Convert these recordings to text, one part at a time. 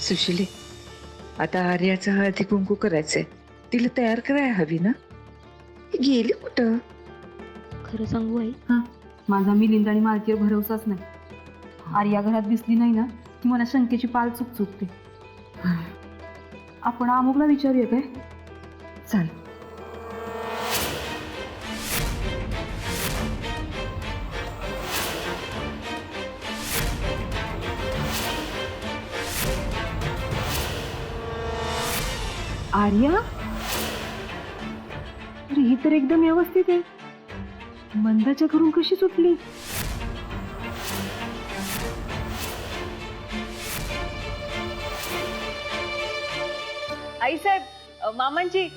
सुशिले, आता आर्याचं हळदी कुंकू करायचंय. तिला तयार करायला हवी ना. ही गेली कुठं? खरं सांगू आई, हा, माझा मिलिंद आणि मालकीवर भरवसाच नाही. आर्या घरात दिसली नाही ना की मला शंकेची पाल चुकते. आपण अमुकला विचारूया काय? चाल. आर्या, अरे ही तर एकदम व्यवस्थित आहे. मंदाच्या घरून कशी सुटली? आई साहेब, मामांची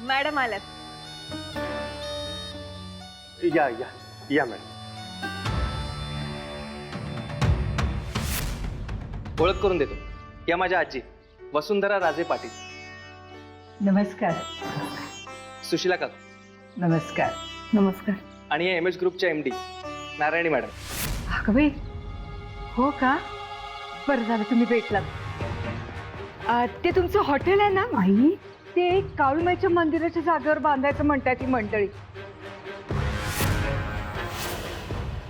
मॅडम आल्यात. या या या मॅडम. ओळख करून देतो, या माझ्या आजी वसुंधरा राजे पाटील. नमस्कार. सुशिला काकू. नमस्कार. नमस्कार. आणि या एमएच ग्रुपच्या MD नारायणी मॅडम. अगं बाई, हो का? बरं झालं तुम्ही भेटलात. ते तुमचं हॉटेल आहे ना आई? ते काळूमाईच्या मंदिराच्या जागेवर बांधायचं म्हणतात ती मंडळी.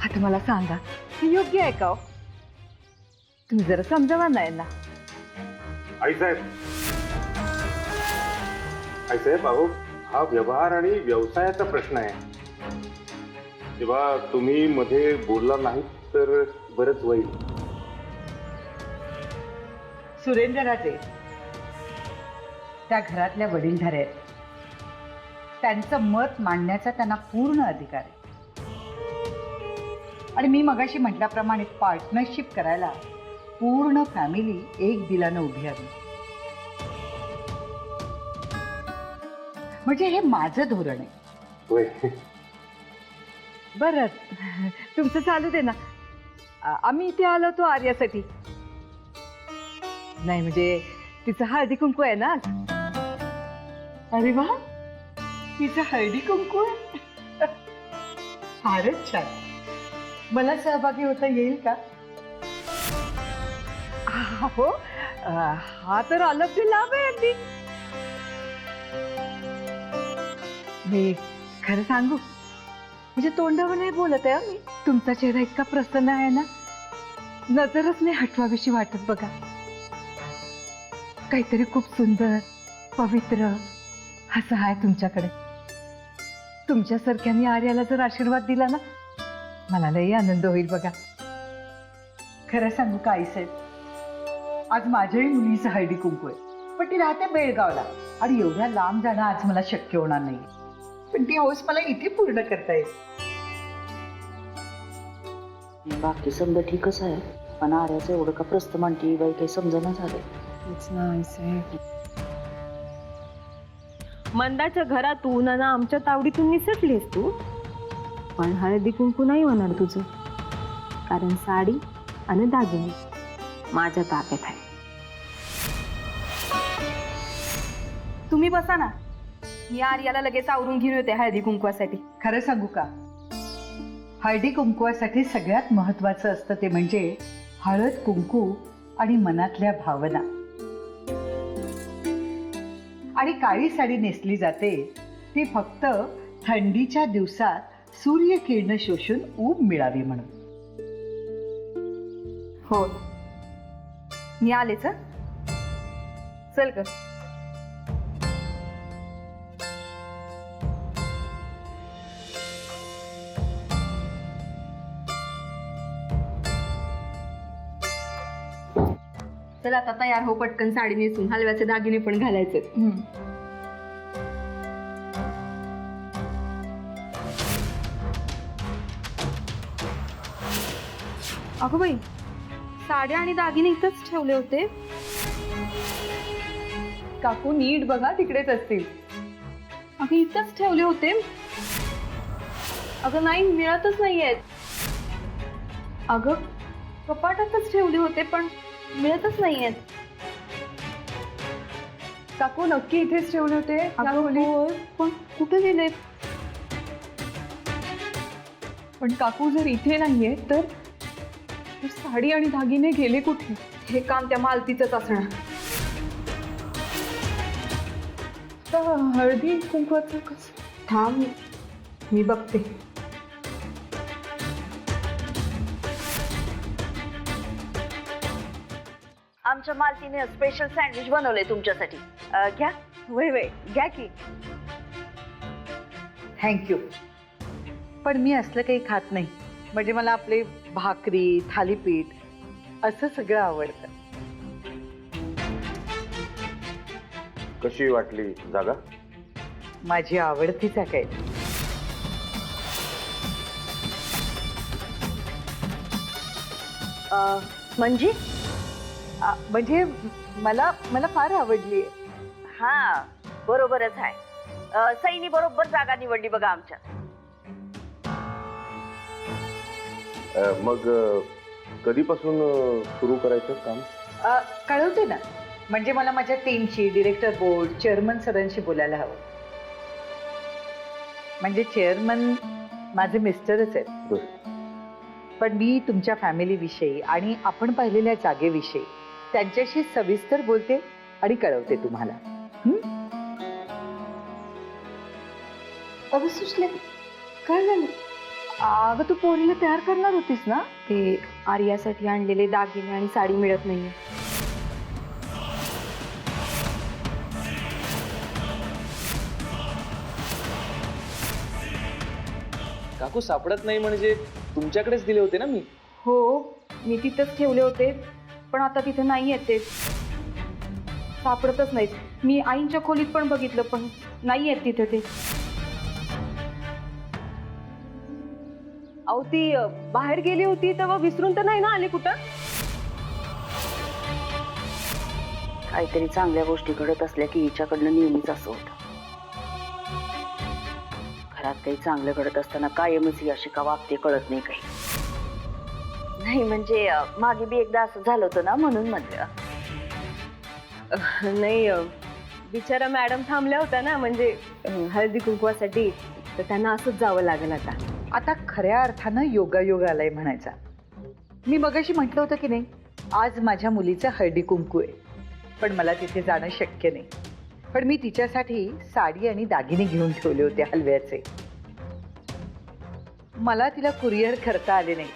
आता मला सांगा, हे योग्य आहे का हो? तुम्ही जरा समजावा नाही ना. आईसाहेब, अहो हा व्यवहार आणि व्यवसायाचा प्रश्न आहे. तेव्हा तुम्ही मध्ये बोलला नाही तर बरंच होईल. सुरेंद्रराजे त्या घरातल्या वडीलधारे आहेत. त्यांचं मत मांडण्याचा त्यांना पूर्ण अधिकार आहे. आणि मी मगाशी म्हटल्याप्रमाणे पार्टनरशिप करायला पूर्ण फॅमिली एक दिलानं उभी आहे. म्हणजे हे माझं धोरण आहे. होय. बरं, तुमचं चालू दे ना. आम्ही इथे आलो होतो आर्यासाठी. नाही म्हणजे तिचं हळदी कुंकू आहे ना. अरे वा, तिचं हळदी कुंकू आहे. फारच छान. मला सहभागी होता येईल का? हो, हा तर अलब लाभ आहे अगदी. मी खरं सांगू, म्हणजे तोंडावर नाही बोलत आहे मी. तुमचा चेहरा इतका प्रसन्न आहे ना, नजरच नाही हटवावीशी वाटत बघा. काहीतरी खूप सुंदर पवित्र असं आहे तुमच्याकडे. तुमच्यासारख्याने आर्याला जर आशीर्वाद दिला ना, मला लई आनंद होईल बघा. खरं सांगू का आईसाहेब, आज माझ्याही मुलीचं हळदी कुंकू आहे. पण ती राहते बेळगावला आणि एवढ्या लांब जाणं आज मला शक्य होणार नाही. पण ती हौस मला इथे पूर्ण करता येईल. बाकी समजा ठीकच आहे, पण आर्याचं एवढं का प्रस्त म्हणते बाई काही समजणं झालंय. मंदाच्या घरातून आणि आमच्या तावडीतून निसटलीस तू, पण हळदी कुंकू नाही होणार तुझं. कारण साडी आणि दागिने माझ्या ताब्यात आहे. तुम्ही बसा ना, मी आर्याला लगेच आवरून घेऊन येते हळदी कुंकवासाठी. खरं सांगू का, हळदी कुंकवासाठी सगळ्यात महत्वाचं असतं ते म्हणजे हळद कुंकू आणि मनातल्या भावना. आणि काळी साडी नेसली जाते ती फक्त थंडीच्या दिवसात सूर्यकिरण शोषून ऊब मिळावी म्हणून. हो, मी आलेच. चल ग. चल आता तयार हो पटकन. साडी नेसून हलव्याचे दागिने पण घालायचे. अगं बाई, साड्या आणि दागिने इथंच ठेवले होते. काकू नीट बघा, तिकडेच असतील. अगं इथंच ठेवले होते. अगं नाही, मिळतच नाहीयेत. अगं कपाटातच ठेवले होते पण मिळतच नाहीयेत. काकू नक्की इथेच ठेवले होते. पण कुठे गेले? पण काकू जर इथे नाहीये तर साडी आणि दागिने गेले कुठे? हे काम त्या मालतीचंच असणार. हळदी कुंकवाचं कसं? थांब मी बघते. आमच्या मालतीने स्पेशल सँडविच बनवलंय तुमच्यासाठी. घ्या. वय वय घ्या की. थँक्यू. पण मी असलं काही खात नाही. म्हणजे मला आपले भाकरी थालीपीठ असं सगळं आवडतं. कशी वाटली जागा? माझी आवडतीच आहे काय. म्हणजे म्हणजे मला मला फार आवडली. हा बरोबरच आहे. सईनी बरोबर जागा निवडली बघा आमच्या. मग कधीपासून सुरू करायचं काम? कळवते ना. म्हणजे मला माझ्या टीमशी, डिरेक्टर बोर्ड, चेअरमन सरांशी बोलायला हवं. म्हणजे चेअरमन माझे मिस्टरच आहेत. बरं. पण मी तुमच्या फॅमिलीविषयी आणि आपण पाहिलेल्या जागेविषयी त्यांच्याशी सविस्तर बोलते आणि कळवते तुम्हाला. अगं सुचले काय झालं? अगं तू पोरीला तयार करणार होतीस ना? ते आर्यासाठी आणलेले दागिने आणि साडी मिळत नाहीये. काकू सापडत नाही म्हणजे तुमच्याकडेच दिले होते ना मी. हो मी तिथंच ठेवले होते पण आता तिथे नाही आहेत ते. सापडतच नाहीत. मी आईंच्या खोलीत पण बघितलं पण नाही आहेत तिथे ते. अहो ती बाहेर गेली होती तेव्हा विसरून तर नाही ना आले कुठं? काहीतरी चांगल्या गोष्टी घडत असल्या की हिच्याकडनं नेहमीच असं होतं. घरात काही चांगलं घडत असताना कायमच ही अशी का वागते कळत नाही काही. नाही म्हणजे मागे बी एकदा असं झालं होतं ना म्हणून म्हटलं. नाही बिचारा मॅडम थांबल्या होत्या ना म्हणजे हळदी कुंकवासाठी, तर त्यांना असंच जावं लागेल आता. आता खऱ्या अर्थानं योगायोग आलाय म्हणायचा. मी मगाशी म्हटलं होतं की नाही, आज माझ्या मुलीचं हळदी कुंकू आहे. पण मला तिथे जाणं शक्य नाही. पण मी तिच्यासाठी साडी आणि दागिने घेऊन ठेवले होते हलव्याचे. मला तिला कुरिअर करता आले नाही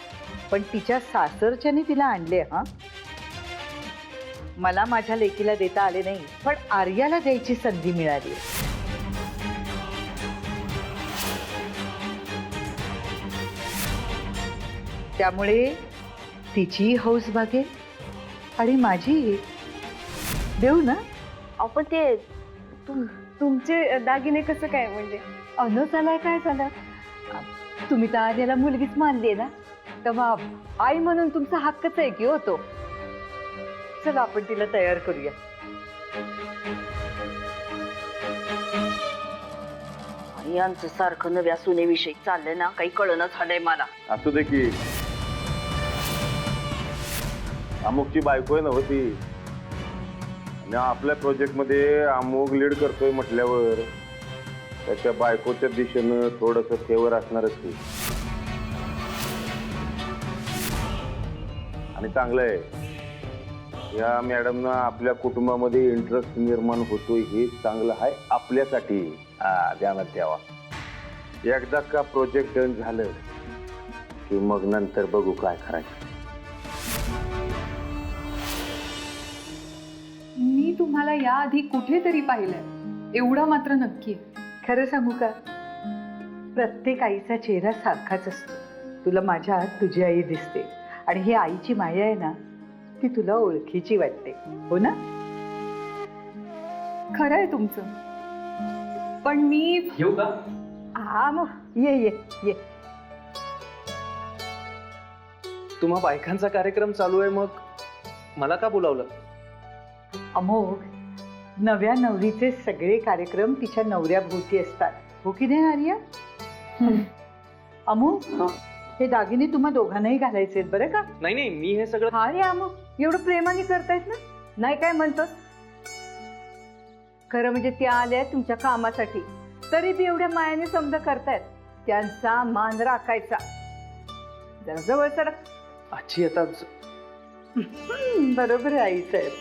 पण तिच्या सासरच्याने तिला आणले. मला माझ्या लेकीला देता आले नाही पण आर्याला द्यायची संधी मिळाली. त्यामुळे तिची हौस भागेल आणि माझी. देऊ ना? आपण ते तुमचे दागिने कसं काय म्हणजे? अनस आलाय काय झालं? तुम्ही तर आर्याला मुलगीच मानली ना, तेव्हा आई म्हणून तुमचा हक्कच आहे की होतो. चला आपण तिला तयार करूया. यांचं सारखं नव्या सुनेविषयी चाललंय ना, काही कळणं झालंय मला. असू दे की. अमुकची बायको आहे नव्हती आणि आपल्या प्रोजेक्ट मध्ये अमुक लीड करतोय म्हटल्यावर त्याच्या बायकोच्या दिशेनं थोडस फेवर असणारच की. आणि चांगलं आहे या मॅडमना आपल्या कुटुंबामध्ये इंटरेस्ट निर्माण होतोय हे चांगलं आहे आपल्यासाठी. ध्यानात द्यावा. एकदा का प्रोजेक्ट डन झालं की मग नंतर बघू काय करायचं. मी तुम्हाला याआधी कुठेतरी पाहिलंय एवढं मात्र नक्की. खरं सांगू का, प्रत्येक आईचा चेहरा सारखाच असतो. तुला माझ्यात तुझी आई दिसते आणि ही आईची माया आहे ना, ती तुला ओळखीची वाटते. हो ना? खरं आहे तुमचं. पण मी येऊ का? हा मग ये ये ये. तुम्हा बायकांचा कार्यक्रम चालू आहे मग मला का बोलावलं? अमोघ, नव्या नवरीचे सगळे कार्यक्रम तिच्या नवऱ्याभोवती असतात. हो की नाही आर्या? अमोघ, हे दागिने तुम्हा दोघांनाही घालायचे आहेत बरं का? नाही नाही मी हे सगळं. हा रे अमोघ, एवढं प्रेमाने करतायत ना, नाही काय म्हणतोस? खरं म्हणजे त्या आल्या तुमच्या कामासाठी, तरी बी एवढ्या मायाने समजा करतायत. त्यांचा मान राखायचा. जरा जवळ सरक. आजी आता बरोबर आहे आईसाहेब.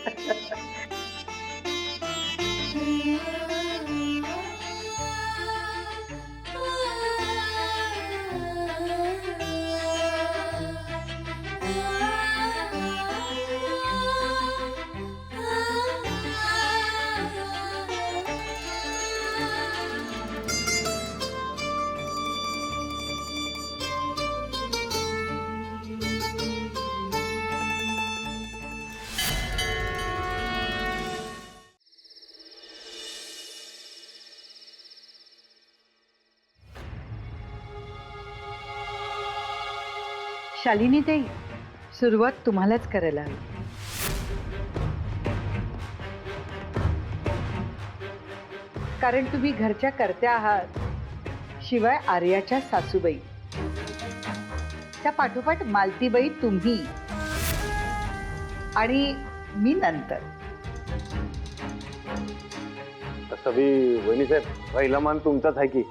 शालिनी ताई, सुरुवात तुम्हालाच करायला हवी. कारण तुम्ही घरच्या कर्त्या आहात. शिवाय आर्याच्या सासूबाई, त्या पाठोपाठ मालतीबाई तुम्ही, आणि मी नंतर. तसं बी वहिनी साहेब पहिला मान तुमचाच आहे की.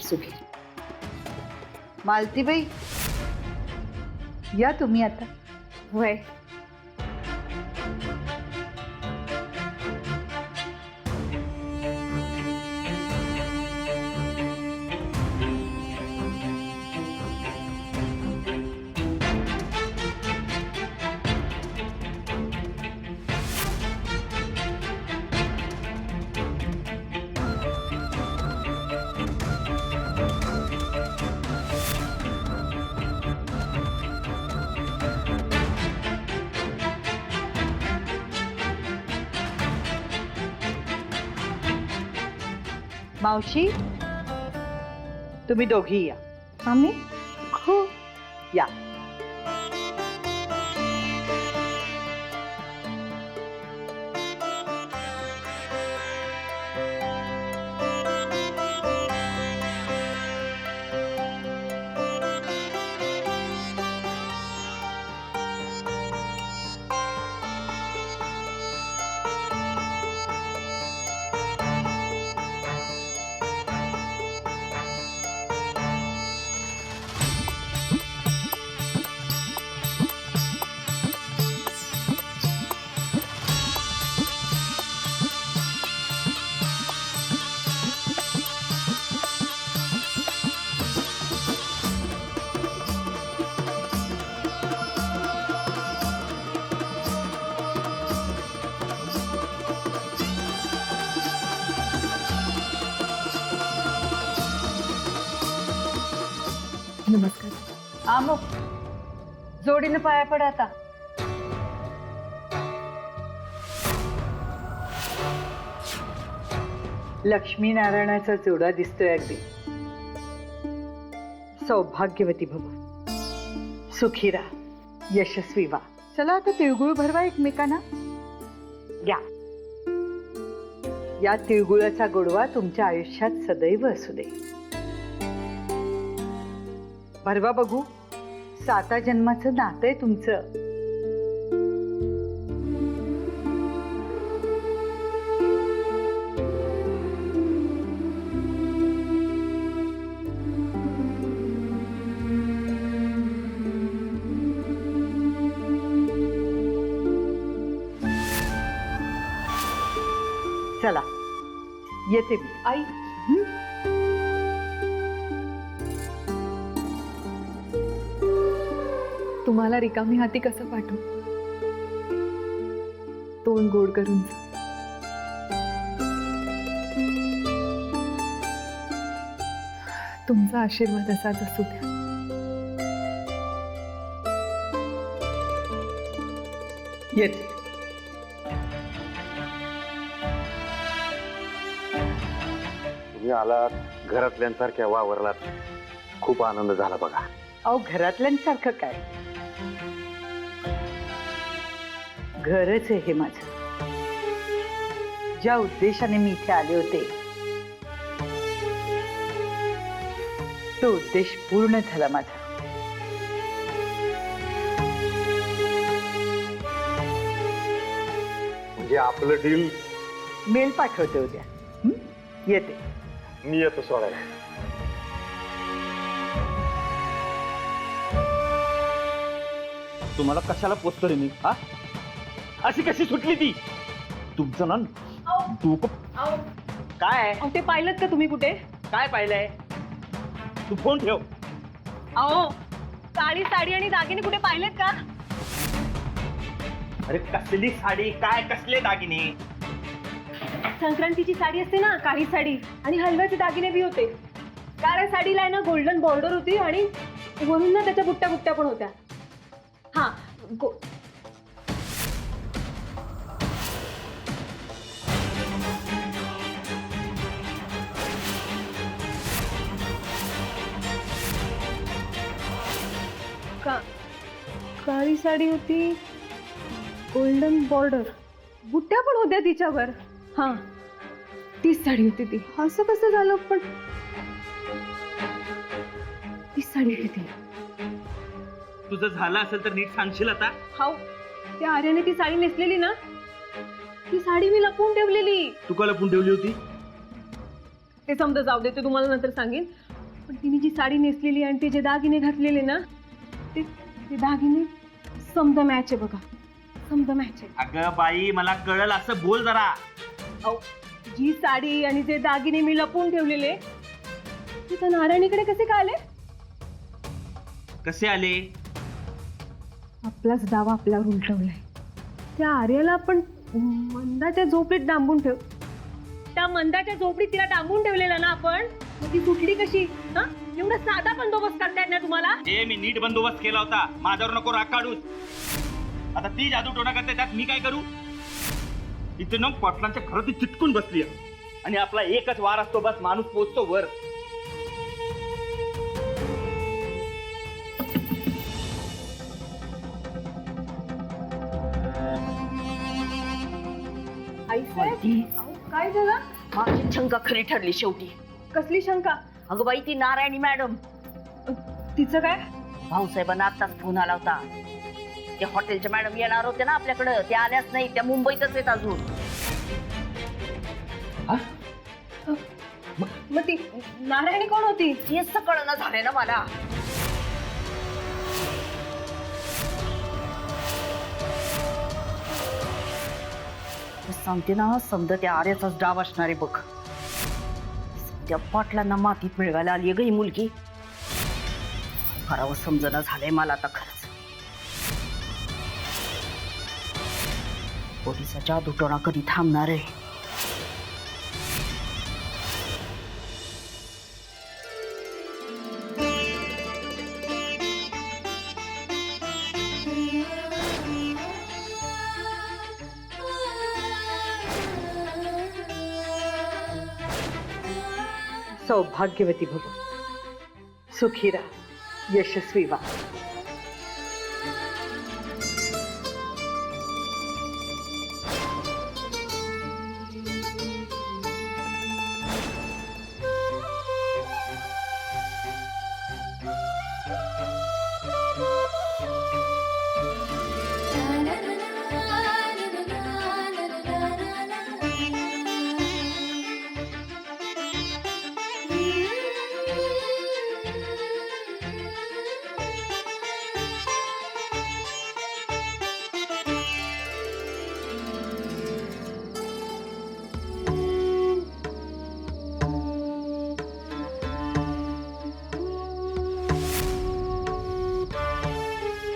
सुखी. मालतीबाई, या तुम्ही आता. वय मावशी, तुम्ही दोघी या. आम्ही हो, या. नमस्कार. मग जोडीनं पाया पड आता. लक्ष्मीनारायणाचा जोडा दिसतोय अगदी. सौभाग्यवती भव, सुखी राहा, यशस्वी व्हा. चला आता तिळगुळ भरवा एकमेकांना. घ्या. या तिळगुळाचा गोडवा तुमच्या आयुष्यात सदैव असू दे. भरवा बघू. 7 जन्माचं नातं आहे तुमचं. चला, येते मी. आई, तुम्हाला रिकामी हाती कसं पाठवू? तोंड गोड करून. तुमचा आशीर्वाद असाच असू द्या. येते. तुम्ही आलात घरातल्यांसारख्या वावरलात, खूप आनंद झाला बघा. अहो घरातल्यांसारखं काय, घरच आहे हे माझं. ज्या उद्देशाने मी इथे आले होते तो उद्देश पूर्ण झाला माझा. म्हणजे आपलं डील. मेल पाठवते उद्या. हं? येते. मी येतो सोडायला. तुम्हाला कशाला पोचतो रे मी? हा, अशी कशी सुटली ती? तुमचं ना डोकं काय? ते पाहिलं का तुम्ही कुठे? काय पाहिलंय? तू फोन ठेव. अहो काळी साडी आणि दागिने कुठे पाहिलेत का? अरे कसली साडी, काय कसले दागिने? संक्रांतीची साडी असते ना, काळी साडी, आणि हलव्याचे दागिने बी होते. काळ्या साडीला आहे ना गोल्डन बॉर्डर होती आणि वरून ना त्याच्या बुट्ट्या बुट्ट्या पण होत्या. हा काळी साडी होती, गोल्डन बॉर्डर, बुट्ट्या पण होत्या तिच्यावर. हा तीच साडी होती ती. असं कसं झालं पण? तीच साडी होती ती. तुझं झालं असेल तर नीट सांगशील आता. हाव, त्या आर्याने ती साडी नेसलेली ना, ती साडी मी लपवून ठेवलेली. तू का लपून ठेवली होती? ते समजा जाऊ दे, ते तुम्हाला नंतर सांगेन. पण तिने जी साडी नेसलेली आणि ते जे दागिने घातलेले ना, ते दागिने समजा मॅच आहे बघा, समजा मॅच आहे. अगं बाई, मला कळलं असं बोल जरा. अहो, जी साडी आणि जे दागिने मी लपवून ठेवलेले ते त्या नारायणीकडे कसे काय आले? कसे आले? आपलाच डावा आपल्यावर उलटवलाय. त्या आर्याला आपण मंदाच्या झोपडीत डांबून ठेव, त्या मंदाच्या झोपडीत तिला डांबून ठेवलेला ना आपण, मग ती सुटली कशी? हा, एवढा साधा बंदोबस्त करता येत ना तुम्हाला? ए, मी नीट बंदोबस्त केला होता, माझ्यावर नको राग काढूस. आता ती जादू टोना करते, त्यात मी काय करू? इथे ना पाटलांच्या खरं ती चिटकून बसली आणि आपला एकच वार असतो, बस माणूस पोचतो वर. आई साहेब, काय झालं? माझी शंका खरी ठरली शेवटी. कसली शंका? अगं बाई, ती नारायणी मॅडम. तिचं काय? भाऊसाहेबांना आत्ताच फोन आला होता. त्या हॉटेलच्या मॅडम येणार होत्या ना आपल्याकडं, त्या आल्याच नाही, त्या मुंबईतच आहेत अजून. मग ती नारायणी कोण होती? हेच कळना झालंय ना मला. सांगते ना, समजा त्या आर्याचाच डाव असणारे बघ. त्या पाटलांना मातीत मिळवायला आली ग ही मुलगी. करावं समजना झालंय मला आता खरंच. पोलिसाचा जादूटोणा कधी थांबणार आहे? सौभाग्यवती भव, सुखी राहा, यशस्वी व्हा.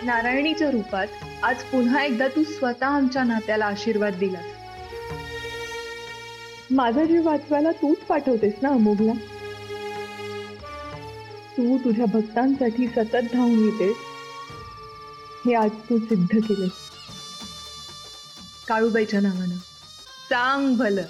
नारायणीच्या रूपात आज पुन्हा एकदा तू स्वतः आमच्या नात्याला आशीर्वाद दिलास. माझा जीव वाचवायला तूच पाठवतेस ना अमोघला. तू तुझ्या भक्तांसाठी सतत धावून येतेस, हे आज तू सिद्ध केलेस. काळूबाईच्या नावानं. सांग भलं